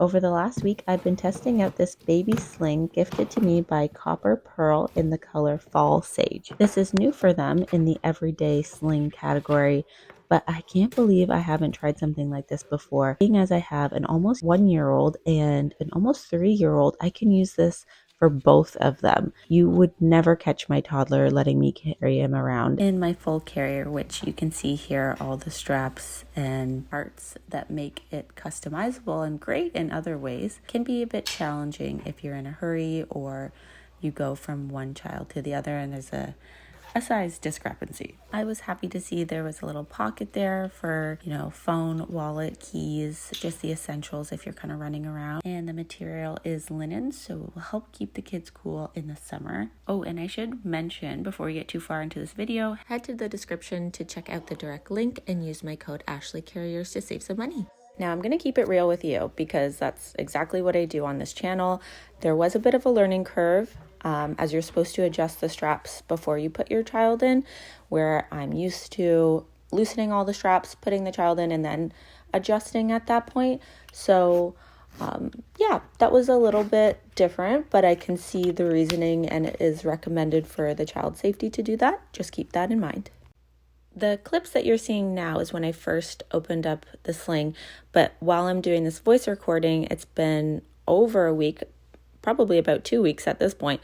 Over the last week, I've been testing out this baby sling gifted to me by Copper Pearl in the color Fall Sage. This is new for them in the everyday sling category, but I can't believe I haven't tried something like this before. Being as I have an almost 1-year-old and an almost 3-year-old, I can use this for both of them. You would never catch my toddler letting me carry him around in my full carrier, which you can see here, all the straps and parts that make it customizable and great in other ways. Can be a bit challenging if you're in a hurry or you go from one child to the other and there's a size discrepancy. I was happy to see there was a little pocket there for, phone, wallet, keys, just the essentials if you're kind of running around. And the material is linen, so it will help keep the kids cool in the summer. Oh, and I should mention before we get too far into this video, head to the description to check out the direct link and use my code ASHLEYCARRIERS to save some money. Now, I'm going to keep it real with you because that's exactly what I do on this channel. There was a bit of a learning curve as you're supposed to adjust the straps before you put your child in, where I'm used to loosening all the straps, putting the child in, and then adjusting at that point. So yeah, that was a little bit different, but I can see the reasoning and it is recommended for the child safety to do that. Just keep that in mind. The clips that you're seeing now is when I first opened up the sling, but while I'm doing this voice recording, it's been over a week, probably about 2 weeks at this point,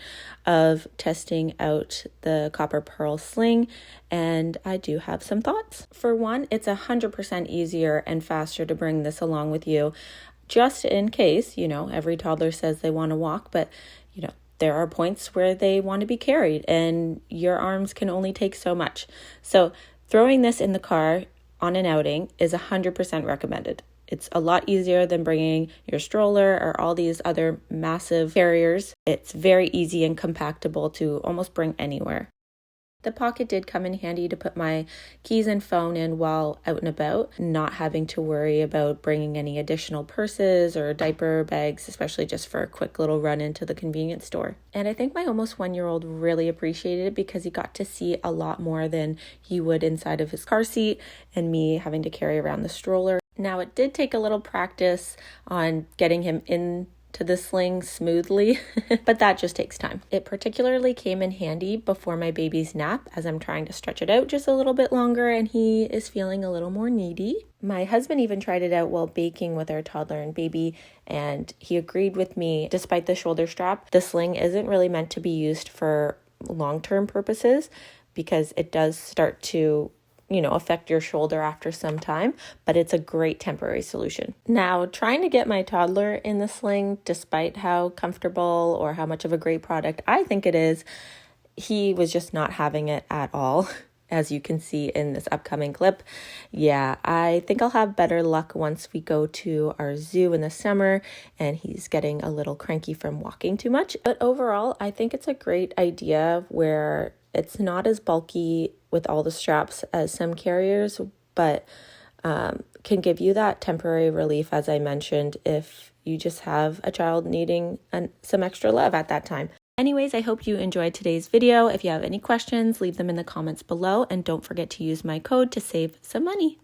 of testing out the Copper Pearl sling, and I do have some thoughts. For one, it's 100% easier and faster to bring this along with you, just in case, every toddler says they want to walk, but, there are points where they want to be carried, and your arms can only take so much. So throwing this in the car on an outing is 100% recommended. It's a lot easier than bringing your stroller or all these other massive carriers. It's very easy and compactable to almost bring anywhere. The pocket did come in handy to put my keys and phone in while out and about, not having to worry about bringing any additional purses or diaper bags, especially just for a quick little run into the convenience store. And I think my almost 1-year-old really appreciated it because he got to see a lot more than he would inside of his car seat and me having to carry around the stroller. Now, it did take a little practice on getting him into the sling smoothly, but that just takes time. It particularly came in handy before my baby's nap as I'm trying to stretch it out just a little bit longer and he is feeling a little more needy. My husband even tried it out while baking with our toddler and baby, and he agreed with me. Despite the shoulder strap, the sling isn't really meant to be used for long-term purposes because it does start to affect your shoulder after some time, but it's a great temporary solution. Now, trying to get my toddler in the sling, despite how comfortable or how much of a great product I think it is, he was just not having it at all, as you can see in this upcoming clip. Yeah, I think I'll have better luck once we go to our zoo in the summer and he's getting a little cranky from walking too much. But overall, I think it's a great idea where it's not as bulky with all the straps as some carriers, but can give you that temporary relief, as I mentioned, if you just have a child needing some extra love at that time. Anyways, I hope you enjoyed today's video. If you have any questions, leave them in the comments below, and don't forget to use my code to save some money.